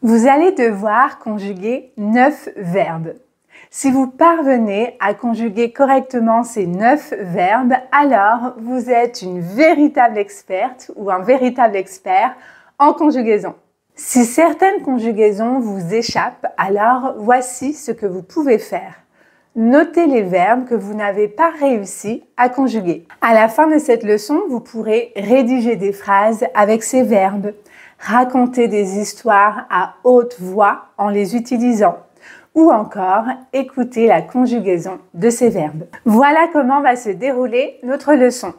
Vous allez devoir conjuguer 9 verbes. Si vous parvenez à conjuguer correctement ces 9 verbes, alors vous êtes une véritable experte ou un véritable expert en conjugaison. Si certaines conjugaisons vous échappent, alors voici ce que vous pouvez faire. Notez les verbes que vous n'avez pas réussi à conjuguer. À la fin de cette leçon, vous pourrez rédiger des phrases avec ces verbes, raconter des histoires à haute voix en les utilisant, ou encore écouter la conjugaison de ces verbes. Voilà comment va se dérouler notre leçon.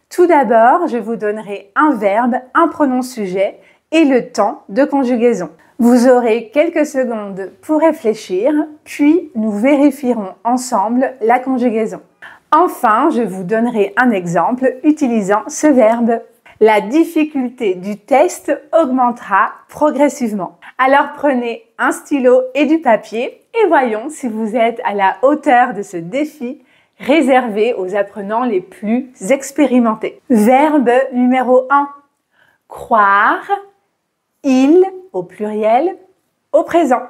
Tout d'abord, je vous donnerai un verbe, un pronom sujet et le temps de conjugaison. Vous aurez quelques secondes pour réfléchir, puis nous vérifierons ensemble la conjugaison. Enfin, je vous donnerai un exemple utilisant ce verbe. La difficulté du test augmentera progressivement. Alors prenez un stylo et du papier et voyons si vous êtes à la hauteur de ce défi réservé aux apprenants les plus expérimentés. Verbe numéro 1. Croire, il au pluriel, au présent.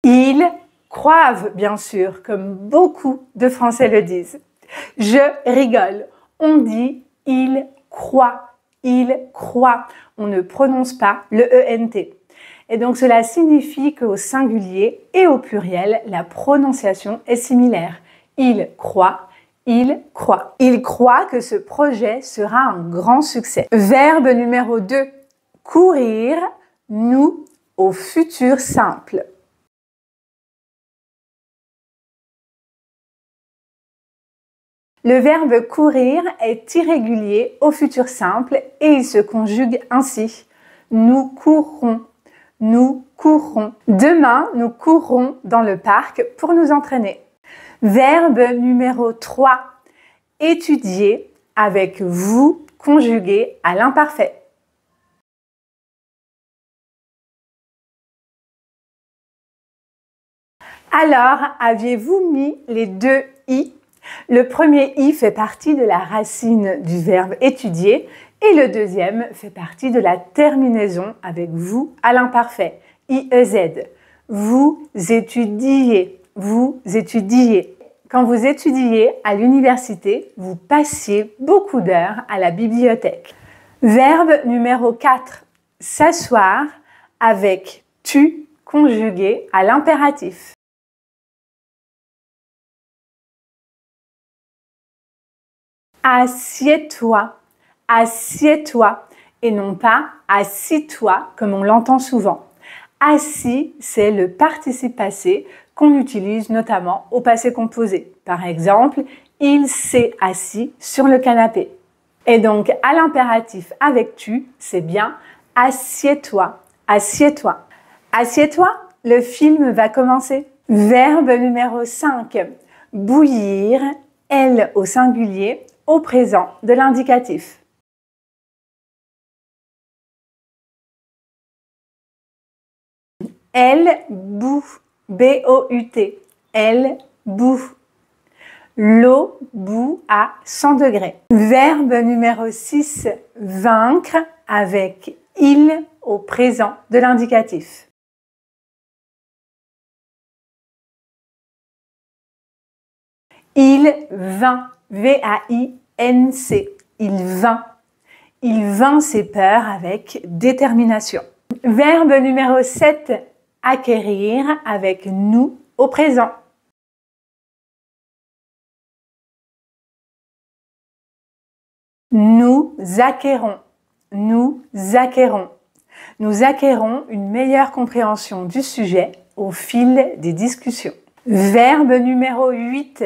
Ils croivent, bien sûr, comme beaucoup de Français le disent. Je rigole. On dit il croit. Il croit. On ne prononce pas le ENT. Et donc cela signifie qu'au singulier et au pluriel, la prononciation est similaire. Il croit, il croit. Il croit que ce projet sera un grand succès. Verbe numéro 2. Courir, nous, au futur simple. Le verbe courir est irrégulier au futur simple et il se conjugue ainsi. Nous courrons. Nous courrons. Demain, nous courrons dans le parc pour nous entraîner. Verbe numéro 3. Étudier avec vous conjugué à l'imparfait. Alors, aviez-vous mis les 2 i? Le premier i fait partie de la racine du verbe étudier et le deuxième fait partie de la terminaison avec vous à l'imparfait, iez. Vous étudiez, vous étudiez. Quand vous étudiez à l'université, vous passiez beaucoup d'heures à la bibliothèque. Verbe numéro 4. S'asseoir avec tu conjugué à l'impératif. Assieds-toi, assieds-toi, et non pas assis-toi comme on l'entend souvent. Assis, c'est le participe passé qu'on utilise notamment au passé composé. Par exemple, il s'est assis sur le canapé. Et donc, à l'impératif avec tu, c'est bien assieds-toi, assieds-toi. Assieds-toi, le film va commencer. Verbe numéro 5. Bouillir, elle au singulier, au présent de l'indicatif. Elle bout, B-O-U-T, elle bout. L'eau bout à 100 degrés. Verbe numéro 6, vaincre avec il au présent de l'indicatif. Il vint, V-A-I-N-C, il vint. Il vainc ses peurs avec détermination. Verbe numéro 7, acquérir avec nous au présent. Nous acquérons, nous acquérons. Nous acquérons une meilleure compréhension du sujet au fil des discussions. Verbe numéro 8,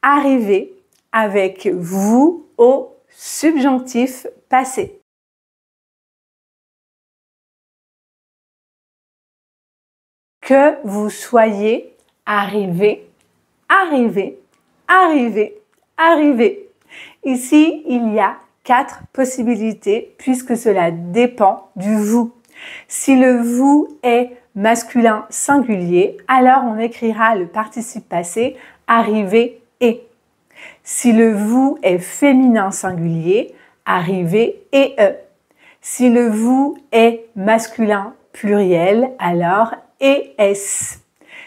arriver avec vous au subjonctif passé. Que vous soyez arrivé, arrivé, arrivé, arrivé. Ici, il y a 4 possibilités puisque cela dépend du vous. Si le vous est masculin singulier, alors on écrira le participe passé arrivé et. Si le vous est féminin singulier, arrivé et e. Si le vous est masculin pluriel, alors es.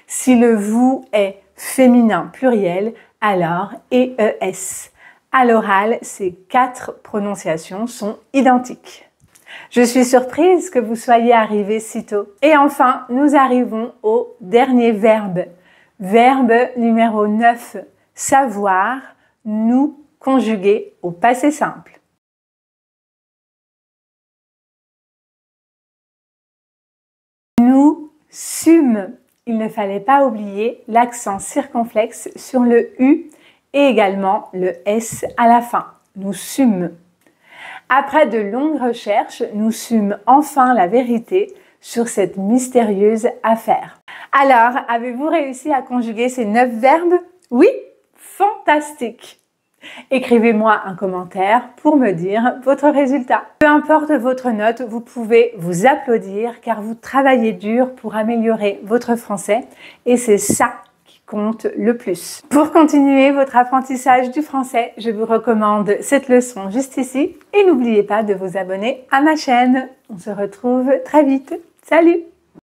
Si le vous est féminin pluriel, alors ees. À l'oral, ces 4 prononciations sont identiques. Je suis surprise que vous soyez arrivé si tôt. Et enfin, nous arrivons au dernier verbe. Verbe numéro 9, savoir, nous, conjugué au passé simple. Nous sûmes. Il ne fallait pas oublier l'accent circonflexe sur le U et également le S à la fin. Nous sûmes. Après de longues recherches, nous sûmes enfin la vérité sur cette mystérieuse affaire. Alors, avez-vous réussi à conjuguer ces 9 verbes? Oui? Fantastique! Écrivez-moi un commentaire pour me dire votre résultat. Peu importe votre note, vous pouvez vous applaudir car vous travaillez dur pour améliorer votre français et c'est ça qui compte le plus. Pour continuer votre apprentissage du français, je vous recommande cette leçon juste ici et n'oubliez pas de vous abonner à ma chaîne. On se retrouve très vite. Salut!